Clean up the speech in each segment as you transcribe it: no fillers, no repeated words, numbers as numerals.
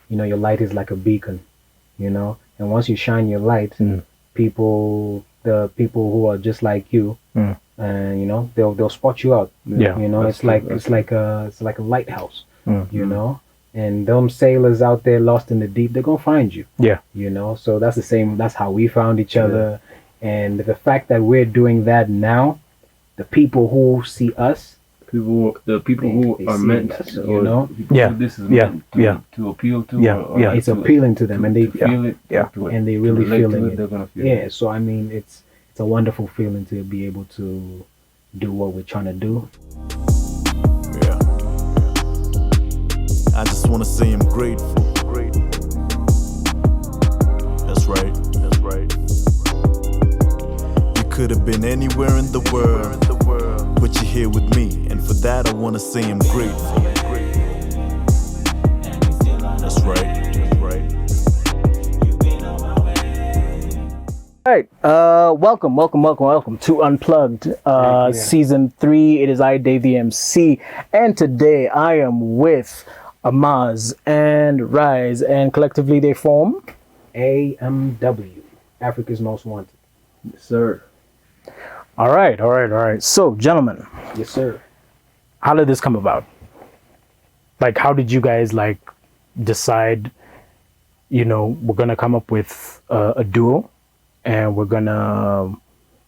your light is like a beacon, and once you shine your light, the people who are just like you, and they'll spot you out. Yeah. It's like a lighthouse, and them sailors out there lost in the deep, they're gonna find you. Yeah. So that's how we found each other. And the fact that we're doing that now, the people who see us, the people who are meant, us, Yeah. this is Yeah. meant to appeal to, Yeah. it's appealing to them, and they feel it, and they really feeling it. They're gonna feel it. So I mean, it's a wonderful feeling to be able to do what we're trying to do. Yeah. I just want to say I'm grateful. That's right. You could have been anywhere in the world, but you're here with me, and for that I want to say I'm grateful. That's right. All right. Welcome to Unplugged, Season 3. It is I, Dave, the MC, and today I am with Amaz and R.I.Z.E, and collectively they form A.M.W, Africa's Most Wanted. Yes, sir. All right. So, gentlemen. Yes, sir. How did this come about? Like, how did you guys decide, we're going to come up with a duo and we're going to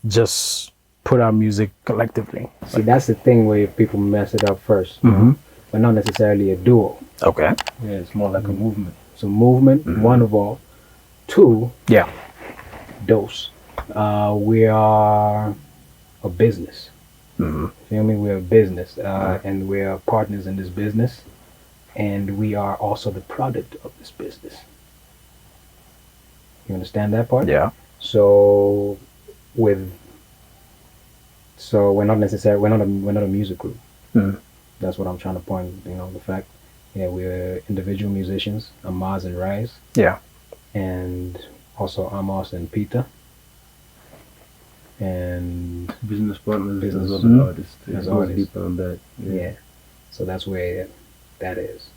just put our music collectively? See, that's the thing where people mess it up first. But not necessarily a duo. Okay. Yeah, it's more like a movement. It's a movement, one of all. Two, Yeah. dose. We are a business. Feel me? We're a business, and we are partners in this business, and we are also the product of this business. You understand that part? Yeah. So we're not a music group. That's what I'm trying to point. The fact. Yeah, we're individual musicians. Amaz and R.I.Z.E. Yeah. And also Amaz and Peter. And Business partners Business- as well as artists. as It goes artists. deeper on that. yeah, so that's where that is.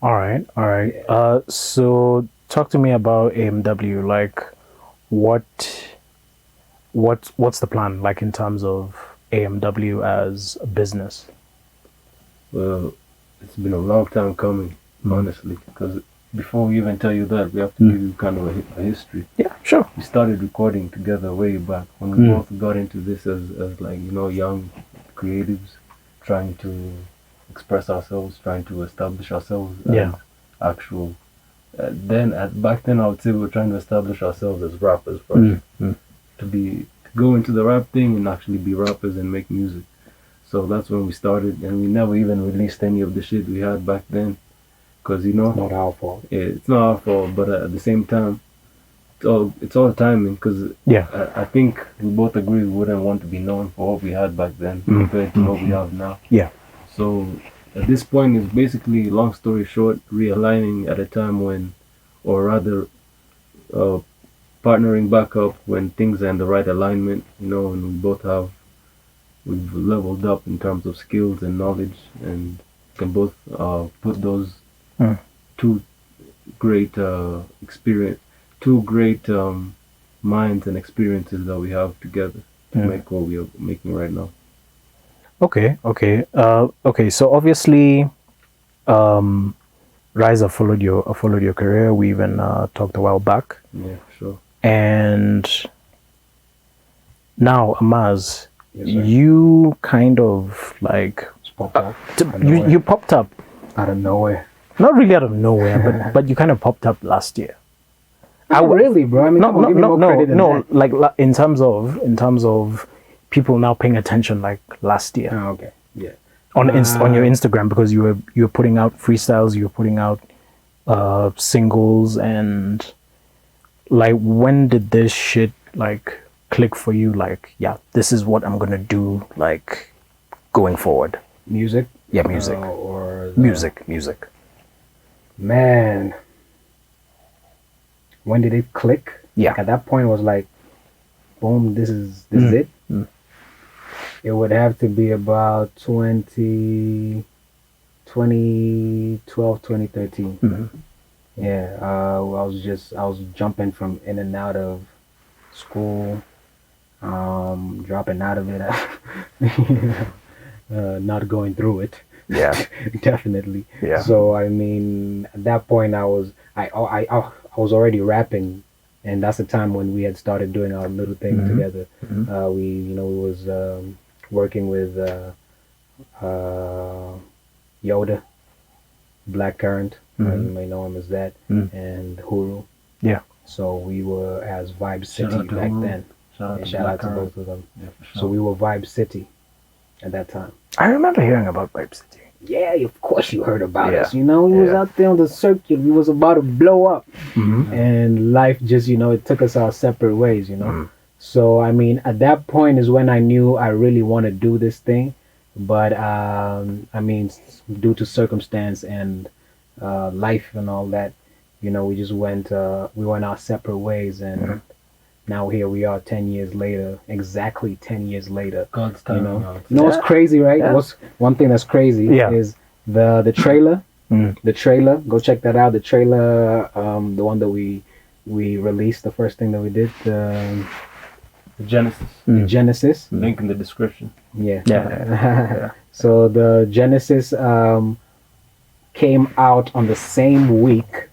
All right. Yeah. So talk to me about A.M.W. Like, what's the plan? Like in terms of A.M.W. as a business? Well, it's been a long time coming, honestly, because before we even tell you that, we have to give you kind of a history. Yeah, sure. We started recording together way back when we both got into this as young creatives, trying to express ourselves, trying to establish ourselves Yeah. as actual. Back then, I would say we were trying to establish ourselves as rappers first, to go into the rap thing and actually be rappers and make music. So that's when we started, and we never even released any of the shit we had back then, because Not our fault. it's not our fault, but at the same time, it's all timing. Because Yeah. I think we both agree we wouldn't want to be known for what we had back then compared to what we have now. Yeah. So at this point, it's basically, long story short, realigning at a time when, or rather, partnering back up when things are in the right alignment. And we've leveled up in terms of skills and knowledge, and can both put those two great minds and experiences that we have together to make what we are making right now. Okay. So obviously, R.I.Z.E followed your career. We even talked a while back, Yeah, sure. and now Amaz, Yes, sir. you kind of It's popped up you popped up, out of nowhere. not really out of nowhere, but you kind of popped up last year. Not really, bro. I mean, come on, give me more credit than that. Like in terms of people now paying attention, like last year Oh, okay. Yeah. on your Instagram, because you were putting out freestyles, you were putting out singles, and like, when did this shit like click for you? Like, yeah, this is what I'm gonna do, like, going forward. Music. Yeah, music. Or Music. Man, when did it click? Yeah. Like, at that point, it was like, boom, this is it. It would have to be about 2012, 2012, 2013. Mhm. Yeah, I was jumping from in and out of school, dropping out of it, not going through it. Yeah. Definitely. Yeah. So I mean, at that point, I was already rapping, and that's the time when we had started doing our little thing together. We was working with Yoda, Blackcurrant. You may know him as that, and Huru. Yeah. So we were as Vibe Shout City out to back Huru. then. Shout out Yeah, to shout out to Blackcurrant. both of them. Yeah, for sure. So we were Vibe City at that time. I remember hearing about Vibe City. Yeah, of course you heard about Yeah. us. You know, we was Yeah. out there on the circuit. We was about to blow up, Mhm. and life just, it took us our separate ways. So I mean, at that point is when I knew I really want to do this thing, but I mean, due to circumstance and life and all that, we just we went our separate ways, and now here we are 10 years later, exactly 10 years later. God's You timing. know, out. you know what's crazy, right? Yeah. What's one thing that's crazy Yeah. is the trailer. Mm. The trailer. Go check that out. The trailer, the one that we released, the first thing that we did, The Genesis. the Genesis. Link in the description. Yeah. Yeah. So the Genesis came out on the same week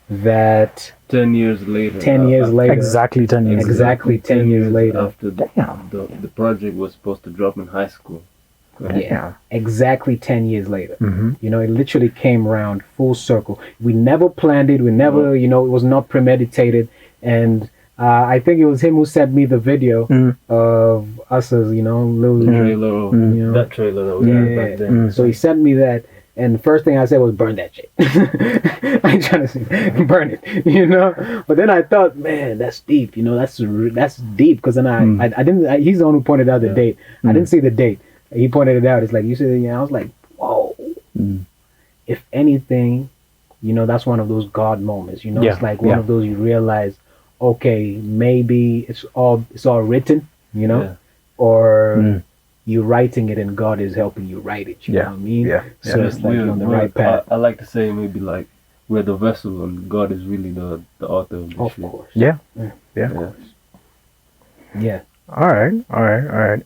that 10 years later. 10 years after- later. Exactly 10 years. ago. Exactly 10 years later. After Damn. the project was supposed to drop in high school. Yeah. Exactly 10 years later. Mhm. It literally came around full circle. We never planned it. We never, it was not premeditated. And I think it was him who sent me the video of us as, little. Trailer of Mm. that trailer that we had back then. So he sent me that. And the first thing I said was, burn that shit. I ain't trying to say, burn it, But then I thought, man, that's deep, that's deep. Because then I didn't, he's the one who pointed out the Yeah. date. I didn't see the date. He pointed it out. It's like, you said, I was like, whoa. If anything, that's one of those God moments, Yeah, It's like one yeah. of those you realize, okay, maybe it's all written, Yeah. or you writing it and God is helping you write it. You know what I mean? Yeah. So Yeah. it's like you're on the right path. I like to say maybe like we're the vessel and God is really the author of this Of shit. course. Yeah. Yeah. Yeah. Yeah. All right.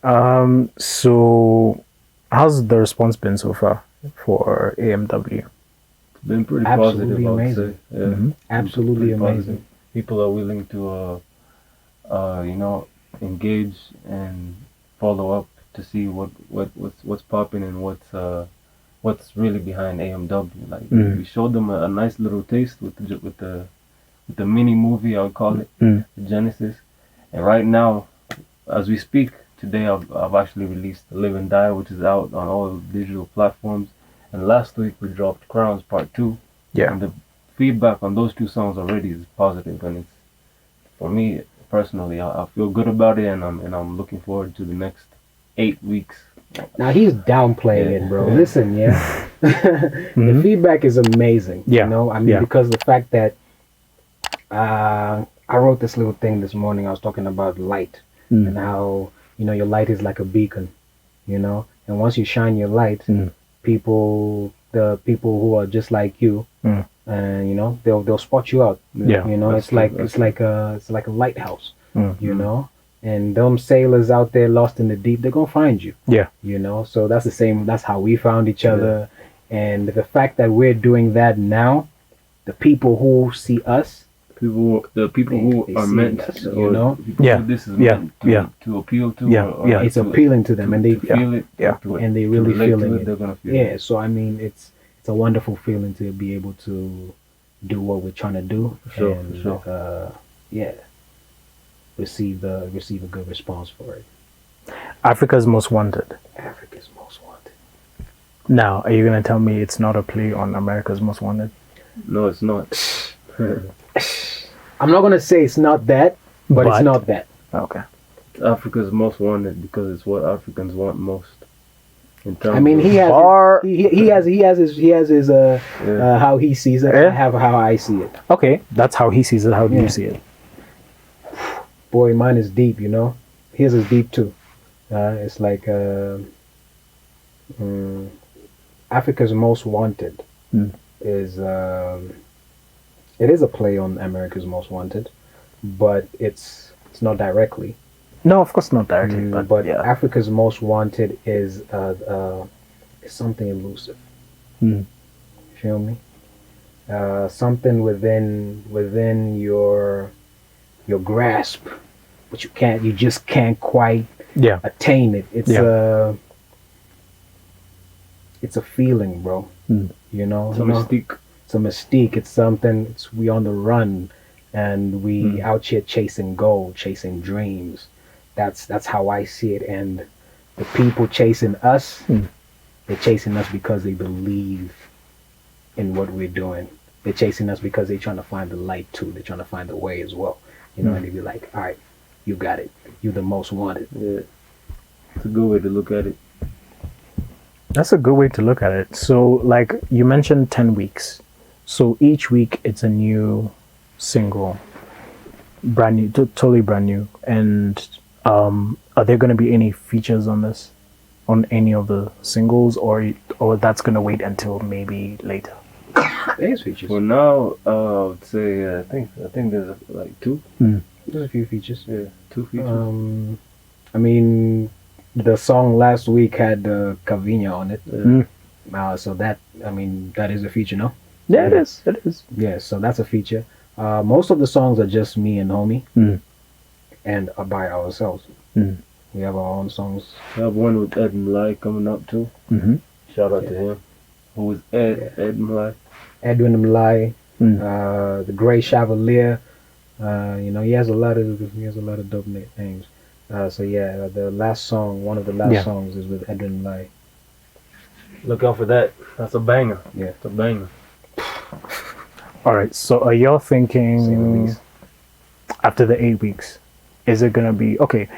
So how's the response been so far for A.M.W? It's been pretty Absolutely positive, I would amazing. say. Yeah. Mhm. Absolutely Pretty amazing. positive. People are willing to, engage and follow up to see what's popping and what's really behind A.M.W. Like we showed them a nice little taste with the mini movie, I would call it, the Genesis. And right now, as we speak today, I've actually released Live and Die, which is out on all digital platforms. And last week we dropped Crowns Part 2. Yeah. And the feedback on those two songs already is positive, and it's, for me personally, I feel good about it, and I'm looking forward to the next 8 weeks. Now he's downplaying Yeah. it, bro. Listen, yeah. The feedback is amazing. Yeah. I mean, Yeah. because the fact that I wrote this little thing this morning. I was talking about light and how, your light is like a beacon, and once you shine your light, the people who are just like you, and they'll spot you out. Yeah. It's like a lighthouse, and them sailors out there lost in the deep, they're gonna find you. Yeah. So that's the same. That's how we found each other, and the fact that we're doing that now, the people who see us, The people who They are see meant, us, or people Yeah. who this is Yeah. meant Yeah. to appeal to, Yeah. or Yeah. it's to- appealing to them, and they to feel it, Yeah. and they to really relate feeling to it. They're gonna feel Yeah, it. so I mean, it's a wonderful feeling to be able to do what we're trying to do, Sure, and sure. receive a good response for it. Africa's Most Wanted. Africa's Most Wanted. Now, are you gonna tell me it's not a play on America's Most Wanted? No, it's not. I'm not gonna say it's not that, but it's But- not that. Okay. Africa's most wanted because it's what Africans want most. In terms I mean, of, he has Or- he has his how he sees it. Yeah. I have how I see it. Okay, that's how he sees it. How do Yeah. you see it? Boy, mine is deep. His is deep too. It's like Africa's Most Wanted is it is a play on America's Most Wanted, but it's not directly. No, of course not directly, but yeah. Africa's Most Wanted is something elusive. Feel me? Something within your grasp, but you just can't quite attain it. It's a feeling, bro. You know, It's a mystique. It's a mystique. It's something. We on the run, and we out here chasing gold, chasing dreams. That's how I see it. And the people chasing us, they're chasing us because they believe in what we're doing. They're chasing us because they're trying to find the light too. They're trying to find the way as well. You know, and they be like, all right, you got it. You're the most wanted. Yeah. It's a good way to look at it. That's a good way to look at it. So, like, you mentioned 10 weeks. So each week it's a new single, brand new, totally brand new. And are there going to be any features on this, on any of the singles, or that's going to wait until maybe later? There's features. For now, I would say I think there's like 2. There's a few features. Yeah, 2 features. I mean, the song last week had Cavinha on it. So that is a feature, no? Yeah, it is. It is. Yeah, so that's a feature. Most of the songs are just me and homie, and are by ourselves. We have our own songs. We have one with A.M.W coming up too. Shout out to him. Who is A.M.W? Edwin Mlai, the Grey Chevalier. You know, he has a lot of dope names. So yeah, the last song, one of the last songs is with Edwin Mlai. Look out for that. That's a banger. Yeah, it's a banger. All right. So are y'all thinking after the 8 weeks, is it gonna be okay?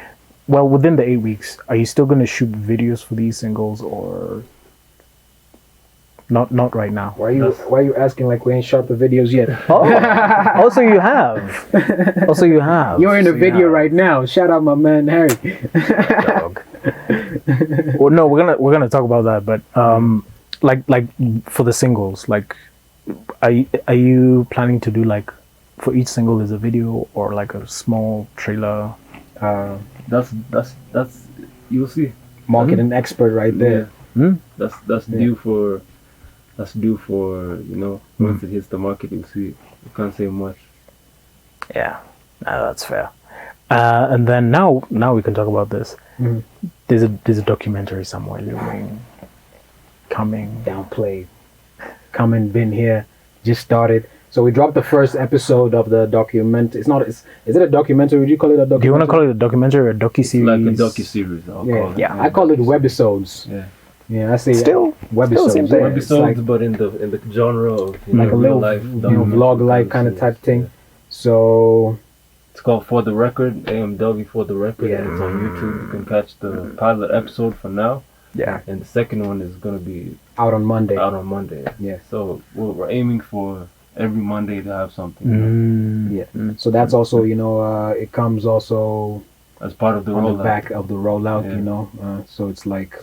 Well, within the 8 weeks, are you still gonna shoot videos for these singles or? Not right now. Why are you asking like we ain't shot the videos yet? Also you have. You're in a video right now. Shout out my man Harry. Well, no, we're gonna talk about that, but like for the singles, like are you planning to do like for each single is a video or like a small trailer? That's you'll see. Marketing expert right there. That's due for you know, once it hits the market, you'll see it. You can't say much. Yeah, that's fair. And then now we can talk about this. There's a documentary somewhere looming, coming. Downplayed, coming, been here, just started. So we dropped the first episode of the document. Is it a documentary? Would you call it a documentary? Do you want to call it a documentary or a docu-series? Like a docu-series. I call it webisodes. Yeah, I say webisodes. Webisodes, but in the genre of like a little life, vlog like kind of type thing. So it's called For the Record, A.M.W For the Record. Yeah. It's on YouTube. You can catch the pilot episode for now. Yeah. And the second one is gonna be out on Monday. Yeah. So we're aiming for every Monday to have something. So that's also, you know, it comes also as part of the on rollout. the back of the rollout, you know. So it's like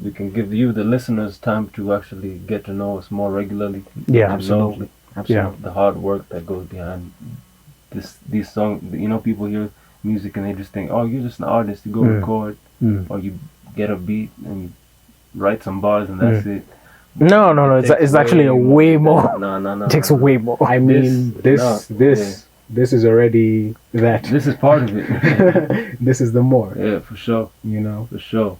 we can give you, the listeners, time to actually get to know us more regularly. Yeah, absolutely. Yeah. The hard work that goes behind these songs. You know, people hear music and they just think, oh, you're just an artist. You go record, or you get a beat and you write some bars and that's it. No. It's actually a way more. No. It takes way more. I mean, this is already that. This is part of it. This is the more. Yeah, for sure. You know, for sure.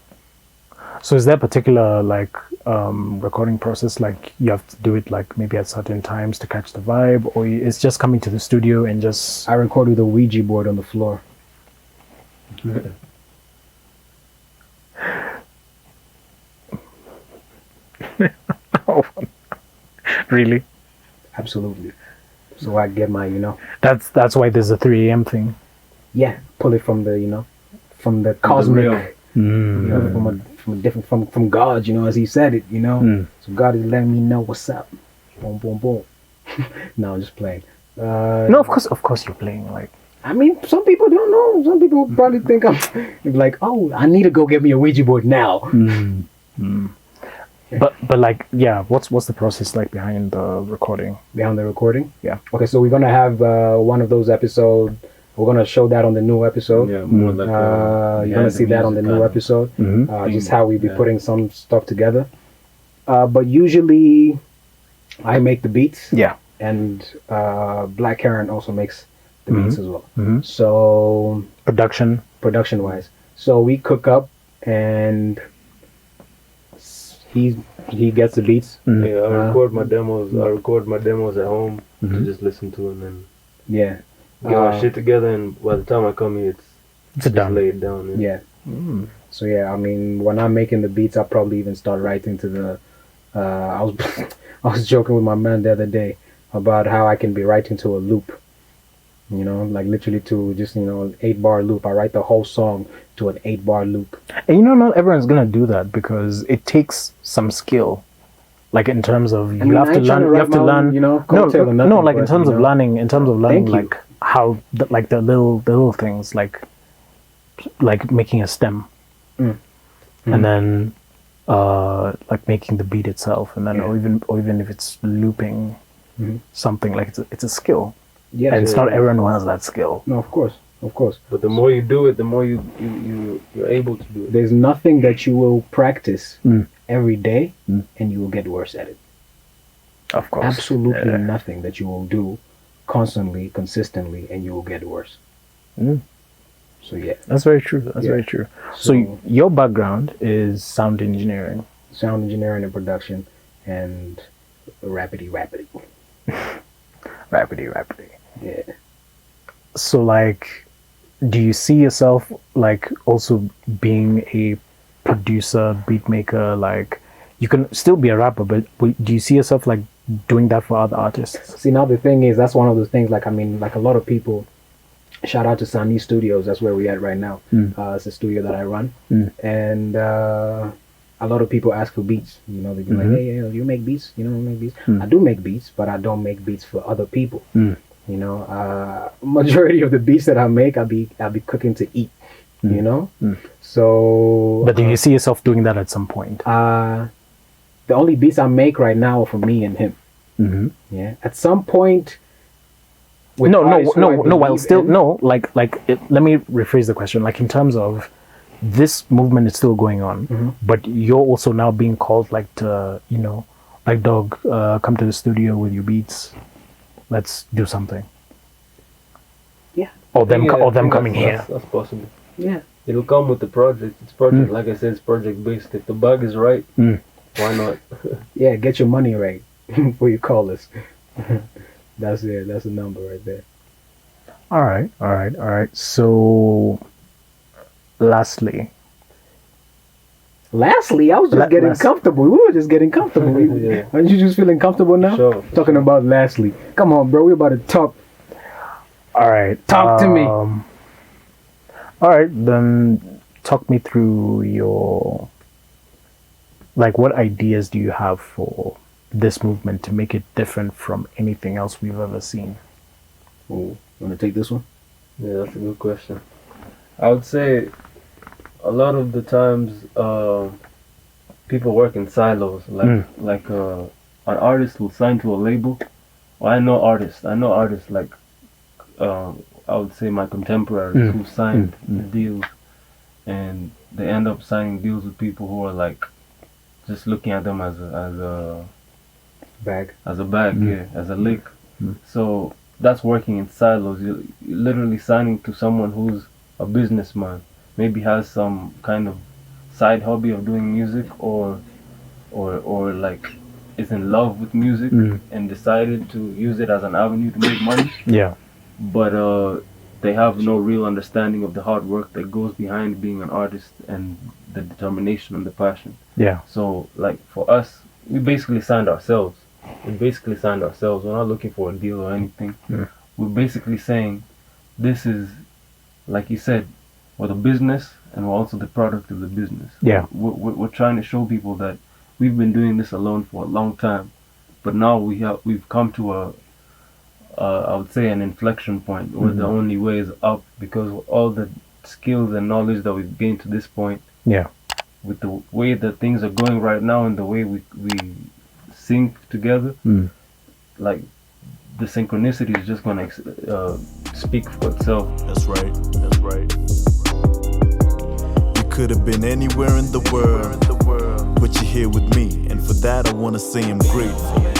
So is there a particular like recording process, like you have to do it like maybe at certain times to catch the vibe, or it's just coming to the studio and just... I record with a Ouija board on the floor. Really? Absolutely. So I get my, you know. That's why there's a 3 a.m. thing. Yeah, pull it from the, you know, from the cosmic, you know, from a different, from God, you know, as he said it, you know. So God is letting me know what's up. Boom, boom, boom. No, I'm just playing. No, of course you're playing. Like, I mean, some people don't know. Some people probably think I'm like, oh, I need to go get me a Ouija board now. But like, yeah, what's the process like behind the recording? Behind the recording. Yeah. Okay, so we're gonna have one of those episodes. We're gonna show that on the new episode. Yeah, more like You're gonna see that on the new episode. Just how we be putting some stuff together. But usually, I make the beats. Yeah. And Black Karen also makes the beats as well. Mhm. So Production wise, so we cook up and he gets the beats. Yeah, I record my demos. I record my demos at home to just listen to them and Yeah. get my shit together. And by the time I come here, it's just done. laid down. Yeah. So yeah, I mean, when I'm making the beats, I'll probably even start writing to the. I was I was joking with my man the other day about how I can be writing to a loop. You know, like literally to just an 8-bar loop. I write the whole song to an 8-bar loop. And not everyone's gonna do that because it takes some skill. Like in terms of you have to learn. You have to learn. No, like in terms of learning. In terms of learning, like how like the little things, like making a stem, and then like making the beat itself, and then or even if it's looping something, like it's a skill. Yeah, and it's not everyone who has that skill. No, of course. But the more you do it, the more you're able to do it. There's nothing that you will practice every day and you will get worse at it. Of course. Absolutely nothing that you will do constantly, consistently, and you will get worse. So yeah. That's very true. That's very true. So your background is sound engineering. Sound engineering and production and rapidly. Rapidly. Yeah. So like, do you see yourself like also being a producer, beat maker? Like, you can still be a rapper, but do you see yourself like doing that for other artists? See, now the thing is, that's one of the things. Like, I mean, like a lot of people. Shout out to Sunny Studios. That's where we're at right now. It's a studio that I run, and a lot of people ask for beats. You know, they be like, "Hey, you make beats? You know, make beats." I do make beats, but I don't make beats for other people. You know, majority of the beats that I make, I'll be cooking to eat. You know, so. But do you see yourself doing that at some point? The only beats I make right now are for me and him. Yeah, at some point. Let me rephrase the question. Like in terms of this movement is still going on, but you're also now being called like to, like dog, come to the studio with your beats. Let's do something. Yeah. Or them coming here. That's possible. Yeah. It'll come with the project. It's project, like I said, it's project based. If the bug is right, why not? Yeah, get your money right before you call us. That's it. That's the number right there. All right. So, lastly, I was just getting comfortable. We were just getting comfortable. Aren't you just feeling comfortable now? Sure. Talking about lastly. Come on, bro. We're about to talk. All right. Talk to me. All right. Then talk me through your, like, what ideas do you have for this movement to make it different from anything else we've ever seen? Oh, you want to take this one? Yeah, that's a good question. I would say a lot of the times people work in silos. Like an artist will sign to a label. Well, I know artists like I would say my contemporaries who signed the deals, and they end up signing deals with people who are like just looking at them as a bag, as a lick. So that's working in silos. You're literally signing to someone who's a businessman, maybe has some kind of side hobby of doing music, or like is in love with music and decided to use it as an avenue to make money. Yeah. But they have no real understanding of the hard work that goes behind being an artist and the determination and the passion. Yeah. So like for us, we basically signed ourselves. We're not looking for a deal or anything. We're basically saying, this is, like you said, we're the business and we're also the product of the business. Yeah. We're trying to show people that we've been doing this alone for a long time, but now we've come to I would say an inflection point where the only way is up, because all the skills and knowledge that we've gained to this point, with the way that things are going right now and the way we sync together, like the synchronicity is just gonna speak for itself. That's right, that's right. You could have been anywhere in the world, but you're here with me, and for that I wanna say I'm grateful.